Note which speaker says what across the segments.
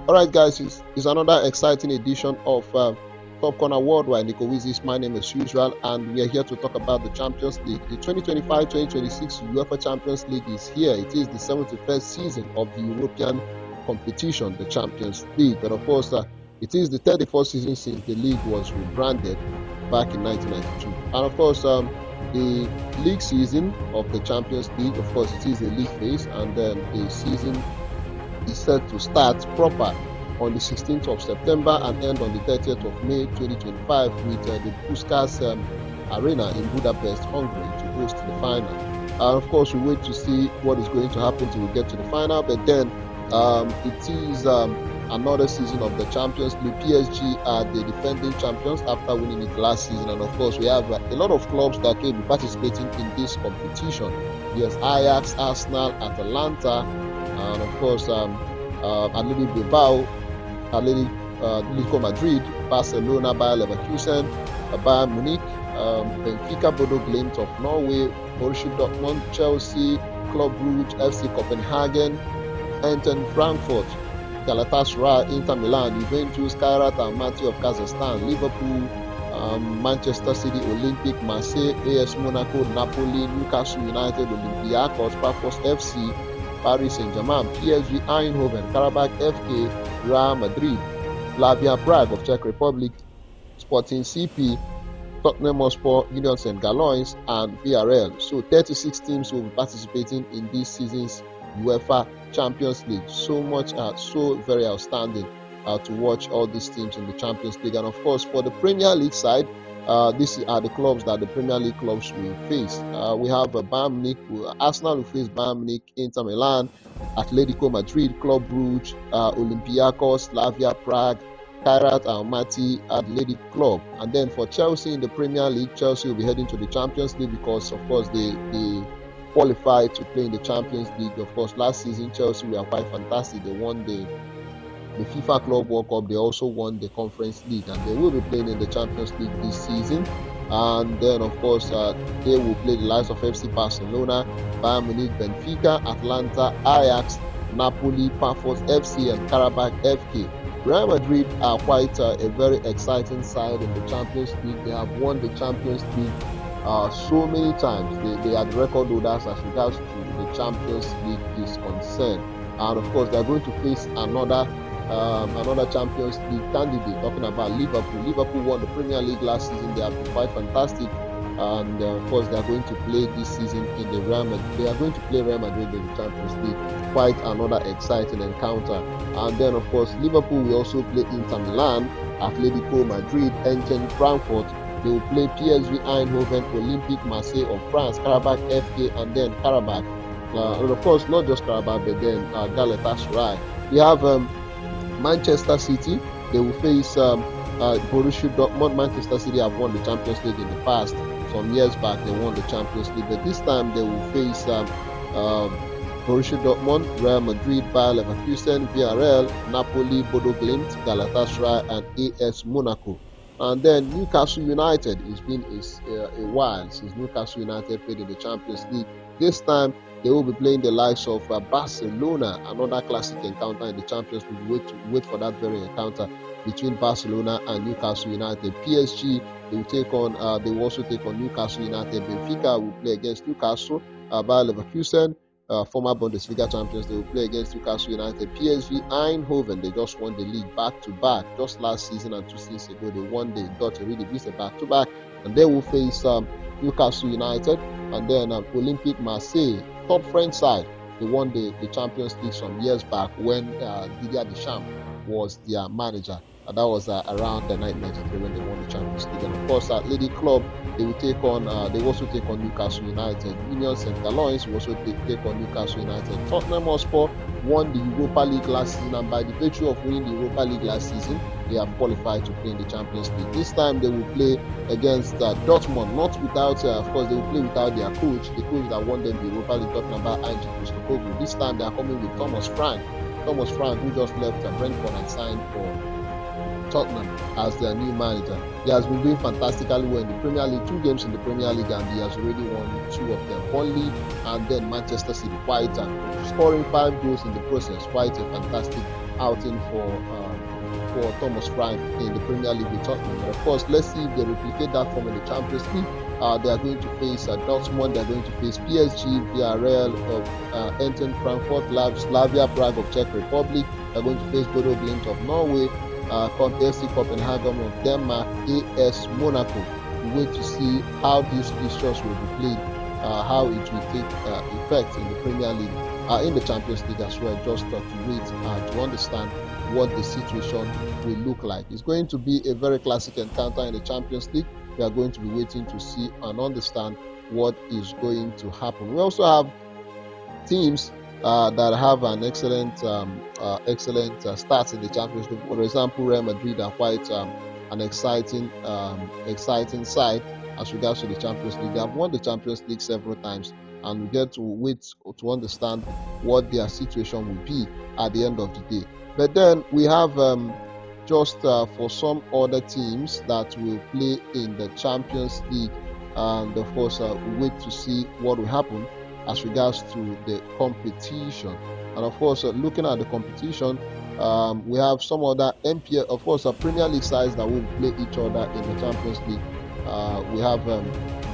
Speaker 1: Alright guys, it's another exciting edition of Top Corner Worldwide. Nico Wizzy is my name as usual, and we are here to talk about the Champions League. The 2025-2026 UEFA Champions League is here. It is the 71st season of the European competition, the Champions League. But of course, it is the 34th season since the league was rebranded back in 1992. And of course, the league season of the Champions League, of course, it is a league phase, and then the season is set to start proper on the 16th of September and end on the 30th of May 2025 with the Puskás Arena in Budapest, Hungary to host the final. And of course, we wait to see what is going to happen till we get to the final, but then it is another season of the Champions League. PSG are the defending champions after winning it last season, and of course we have a lot of clubs that will be participating in this competition. Yes, Ajax, Arsenal, Atalanta, and of course Athletic Bilbao, Atletico Madrid, Barcelona, Bayer Leverkusen, Bayern Munich, Benfica, Bodo Glimt of Norway, Borussia Dortmund, Chelsea, Club Brugge, FC Copenhagen, Eintracht Frankfurt, Galatasaray, Inter Milan, Juventus, Kairat Almaty of Kazakhstan, Liverpool, Manchester City, Olympic, Marseille, AS Monaco, Napoli, Newcastle United, Olympiacos, Pafos FC, Paris Saint-Germain, PSG Eindhoven, Karabakh FK, Real Madrid, Slavia Prague of Czech Republic, Sporting CP, Tottenham Hotspur, Union St. Gallois, and VRL. So 36 teams will be participating in this season's UEFA Champions League. So much, so very outstanding to watch all these teams in the Champions League. And of course, for the Premier League side, these are the clubs that the Premier League clubs will face. We have Bayern Munich, Arsenal will face Bayern Munich, Inter Milan, Atletico Madrid, Club Brugge, Olympiacos, Slavia Prague, Kairat Almaty Athletic Club. And then for Chelsea in the Premier League, Chelsea will be heading to the Champions League because, of course, they qualified to play in the Champions League. Of course, last season Chelsea were quite fantastic. They won the FIFA Club World Cup. They also won the Conference League, and they will be playing in the Champions League this season. And then, of course, they will play the likes of FC Barcelona, Bayern Munich, Benfica, Atlanta, Ajax, Napoli, Pafos FC, and Karabakh FK. Real Madrid are quite a very exciting side in the Champions League. They have won the Champions League so many times. They are the record holders as regards to the Champions League is concerned. And of course, they are going to face another Champions League candidate, talking about Liverpool. Liverpool won the Premier League last season. They have been quite fantastic, and of course they are going to play this season in the Real Madrid. They are going to play Real Madrid in the Champions League. Quite another exciting encounter. And then of course Liverpool will also play Inter Milan, Atletico Madrid, Eintracht Frankfurt. They will play PSV Eindhoven, Olympique Marseille of France, Karabakh FK, and then Karabakh. And of course not just Karabakh, but then Galatasaray. We have Manchester City. They will face Borussia Dortmund. Manchester City have won the Champions League in the past. Some years back they won the Champions League, but this time they will face Borussia Dortmund, Real Madrid, Bayer Leverkusen, VRL, Napoli, Bodo Glimt, Galatasaray, and AS Monaco. And then Newcastle United. It's been a while since Newcastle United played in the Champions League. This time they will be playing the likes of Barcelona, another classic encounter in the Champions League. Wait for that very encounter between Barcelona and Newcastle United. PSG, they will also take on Newcastle United. Benfica will play against Newcastle. Bayer Leverkusen, former Bundesliga champions, they will play against Newcastle United. PSV Eindhoven, they just won the league back-to-back. Just last season and 2 seasons ago, they won the Dutch Eredivisie back-to-back, and they will face Newcastle United. And then Olympique Marseille, top French side, they won the Champions League some years back when Didier Deschamps was their manager. And that was around the 1993 when they won the Champions League. And of course, Athletic Club, they will also take on Newcastle United. Union St. Gallois will also take on Newcastle United. Tottenham Hotspur won the Europa League last season, and by the virtue of winning the Europa League last season, they have qualified to play in the Champions League. This time they will play against Dortmund, not without, of course, they will play without their coach, the coach that won them the Europa League, talking about Eintracht. This time they are coming with Thomas Frank, who just left Brentford and signed for Tottenham as their new manager. He has been doing fantastically well in the Premier League, 2 games in the Premier League, and he has already won 2 of them. Burnley and then Manchester City, scoring 5 goals in the process. Quite a fantastic outing for Thomas Frank in the Premier League with Tottenham. But of course, let's see if they replicate that form in the Champions League. They are going to face Dortmund, they are going to face PSG, Villarreal of Eintracht Frankfurt, Slavia Prague of Czech Republic, they are going to face Bodo Glimt of Norway, FC Copenhagen of Denmark, AS Monaco. We wait to see how these fixtures will be played, how it will take effect in the Premier League, in the Champions League as well, just to wait to understand what the situation will look like. It's going to be a very classic encounter in the Champions League. We are going to be waiting to see and understand what is going to happen. We also have teams that have an excellent start in the Champions League. For example, Real Madrid are quite an exciting side as regards to the Champions League. They have won the Champions League several times, and we get to wait to understand what their situation will be at the end of the day. But then we have just for some other teams that will play in the Champions League, and of course we wait to see what will happen as regards to the competition. And of course, looking at the competition, we have some other MPL, of course, Premier League sides that will play each other in the Champions League. We have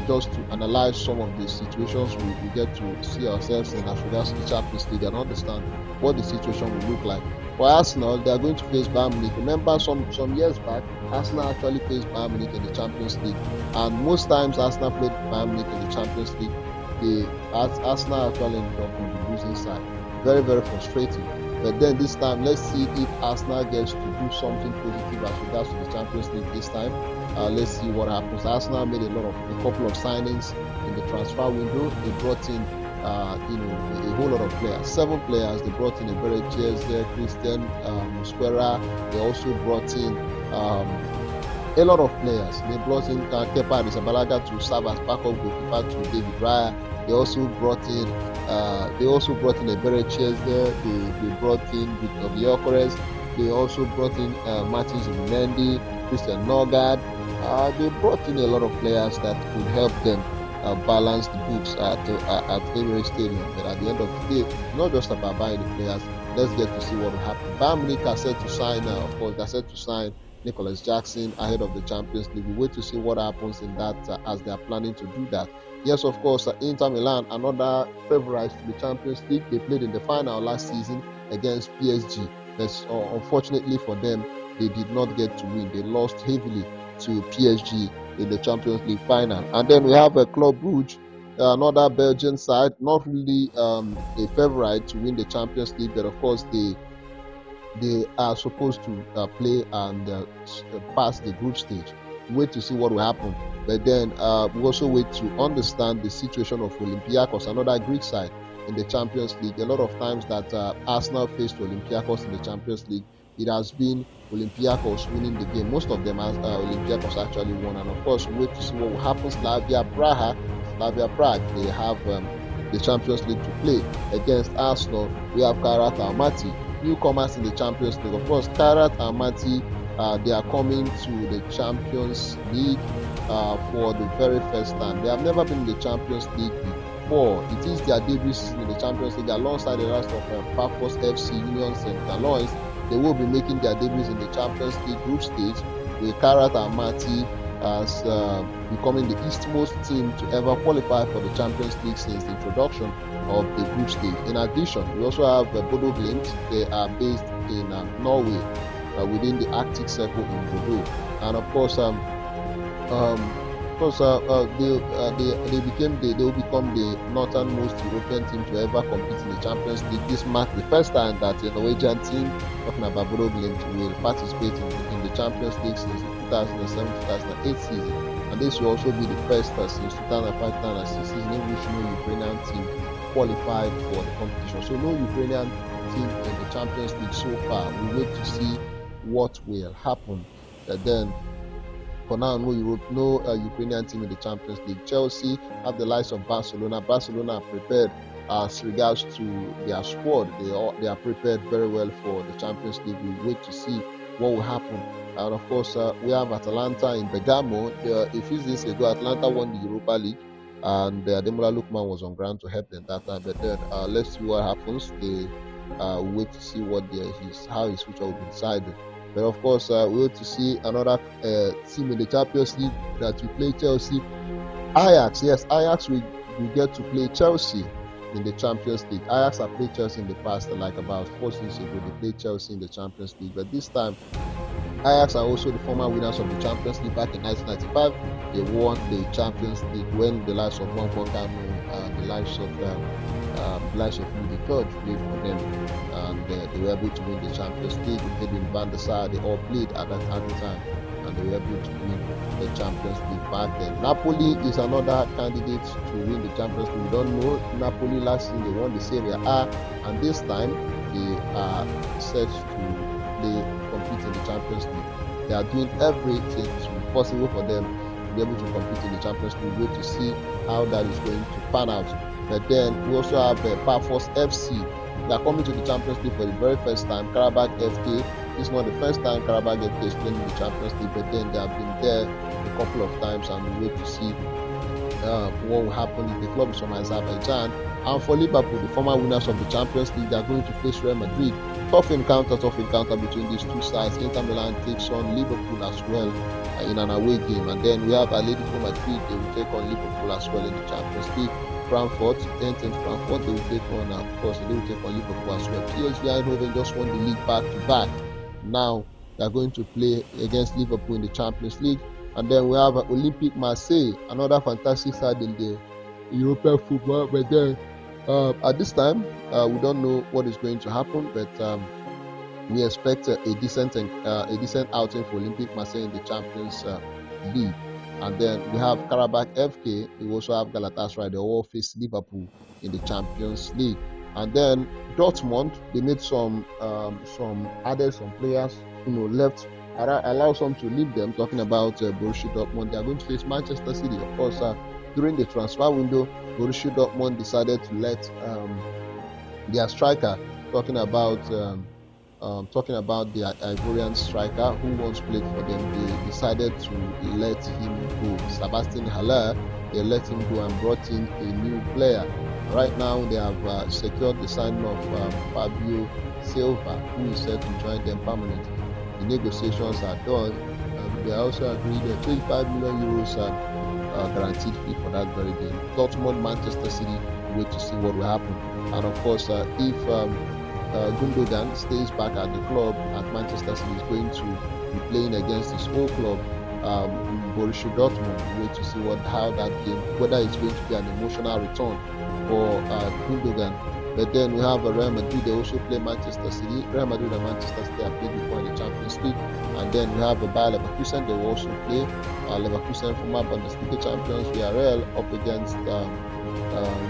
Speaker 1: just to analyze some of the situations we get to see ourselves in as regards to the Champions League and understand what the situation will look like. For Arsenal, they are going to face Bayern Munich. Remember, some years back, Arsenal actually faced Bayern Munich in the Champions League, and most times Arsenal played Bayern Munich in the Champions League, Arsenal actually ended up on the losing side. Very, very frustrating. But then this time, let's see if Arsenal gets to do something positive as regards to the Champions League this time. Let's see what happens. Arsenal made a couple of signings in the transfer window. They brought in a whole lot of players. 7 players. They brought in Eberechi, Christian Musquera. They also brought in a lot of players. They brought in Kepa Arrizabalaga to serve as backup goalkeeper to David Raya. They also brought in Eberechi. They brought in Victor Gyökeres. They also brought in Martins Zubimendi, Christian Norgard. They brought in a lot of players that could help them balance the books at Emirates Stadium. But at the end of the day, it's not just about buying the players. Let's get to see what will happen. Bayern Munich are set to sign, of course, they're set to sign Nicolas Jackson ahead of the Champions League. We wait to see what happens in that as they are planning to do that. Yes, of course, Inter Milan, another favourites to the Champions League. They played in the final last season against PSG. But unfortunately for them, they did not get to win. They lost heavily to PSG in the Champions League final. And then we have Club Brugge, another Belgian side, not really a favourite to win the Champions League, but of course they are supposed to play and pass the group stage. Wait to see what will happen. But then we also wait to understand the situation of Olympiacos, another Greek side in the Champions League. A lot of times that Arsenal faced Olympiacos in the Champions League, it has been Olympiacos winning the game. Most of them Olympiacos actually won. And of course, we wait to see what will happen. Slavia Prague, they have the Champions League to play against Arsenal. We have Kairat Almaty, newcomers in the Champions League. Of course, Kairat Almaty, they are coming to the Champions League for the very first time. They have never been in the Champions League before. It is their debut season in the Champions League alongside the rest of Pafos FC, Union St. Gallois. They will be making their debuts in the Champions League group stage, with Kairat Almaty as becoming the eastmost team to ever qualify for the Champions League since the introduction of the group stage. In addition, we also have Bodo Glimt. They are based in Norway, within the Arctic Circle in Bodo, and of course, they will become the northernmost European team to ever compete in the Champions League. This marks the first time that a Norwegian team, talking about Bodo Glimt, will participate in the Champions League since the 2007-2008 season, and this will also be the first since 2005-2006 season in which no Ukrainian team qualified for the competition. So no Ukrainian team in the Champions League so far. We wait to see what will happen. Then for now, no Ukrainian team in the Champions League. Chelsea have the likes of Barcelona. Barcelona are prepared as regards to their squad. They are prepared very well for the Champions League. We wait to see what will happen. And of course, we have Atalanta in Bergamo. A few days ago, Atalanta won the Europa League, and Ademola Lookman was on ground to help them that time. But then let's see what happens. They We wait to see how his future will be decided. But of course, we wait to see another team in the Champions League that will play Chelsea. Ajax, yes, Ajax will get to play Chelsea in the Champions League. Ajax have played Chelsea in the past, like about 4 seasons ago. They played Chelsea in the Champions League, but this time Ajax are also the former winners of the Champions League back in 1995. They won the Champions League when the likes of Juan and the likes of Louis III played for them, and they were able to win the Champions League. They played in Van der Sar. They all played at the time, and they were able to win the Champions League back then. Napoli is another candidate to win the Champions League. We don't know. Napoli last season they won the Serie A, and this time they are set to compete in the Champions League. They are doing everything possible for them to be able to compete in the Champions League. We wait to see how that is going to pan out. But then we also have Pafos FC. They are coming to the Champions League for the very first time. Karabakh FK. This is not the first time Karabakh FK is playing in the Champions League, but then they have been there a couple of times, and we wait to see what will happen if the club is from Azerbaijan. And for Liverpool, the former winners of the Champions League, they are going to face Real Madrid. Tough encounter between these two sides. Inter Milan takes on Liverpool as well in an away game, and then we have Atletico Madrid. They will take on Liverpool as well in the Champions League. Frankfurt, Frankfurt, they will take on, of course, they will take on Liverpool as well. PSV Eindhoven just won the league back to back. Now they are going to play against Liverpool in the Champions League, and then we have Olympique Marseille, another fantastic side in the European football. But then at this time, we don't know what is going to happen, but we expect a decent outing for Olympique Marseille in the Champions League. And then we have Karabakh FK. We also have Galatasaray. They all face Liverpool in the Champions League. And then Dortmund, they made added some players, left, allow some to leave them. Talking about Borussia Dortmund, they are going to face Manchester City. Of course, during the transfer window, Borussia Dortmund decided to let their striker, talking about the Ivorian striker who once played for them, they decided to let him go. Sebastian Haller, they let him go and brought in a new player. Right now, they have secured the signing of Fabio Silva, who is set to join them permanently. The negotiations are done. They also agreed a 25 million euros guaranteed fee for that very game. Dortmund, Manchester City, wait to see what will happen. And of course, if Gundogan stays back at the club at Manchester City, is going to be playing against his old club, Borussia Dortmund. Wait to see how that game, whether it's going to be an emotional return for Gundogan. But then we have Real Madrid. They also play Manchester City. Real Madrid and Manchester City have played before in the Champions League. And then we have Bayer Leverkusen. They will also play Leverkusen, former Bundesliga champions. Villarreal up against.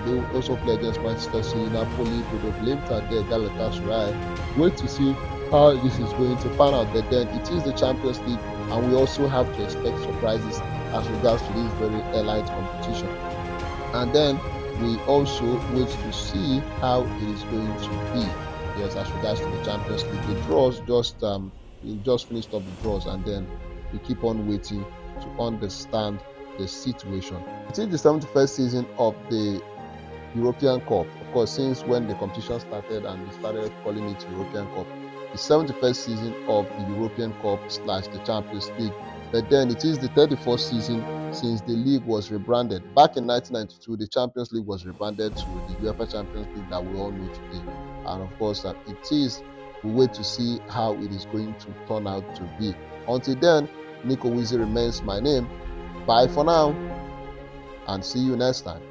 Speaker 1: They will also play against Manchester City, Napoli, Bodo Glimt, and Galatasaray. Wait to see how this is going to pan out. But then it is the Champions League, and we also have to expect surprises as regards to this very elite competition. And then we also wait to see how it is going to be. Yes, as regards to the Champions League, the draws we just finished up the draws, and then we keep on waiting to understand the situation. It is the 71st season of the European Cup. Of course, since when the competition started and we started calling it European Cup, the 71st season of the European Cup / the Champions League. But then it is the 31st season since the league was rebranded. Back in 1992, the Champions League was rebranded to the UEFA Champions League that we all know today. And of course, we wait to see how it is going to turn out to be. Until then, Nico Wizzy remains my name. Bye for now, and see you next time.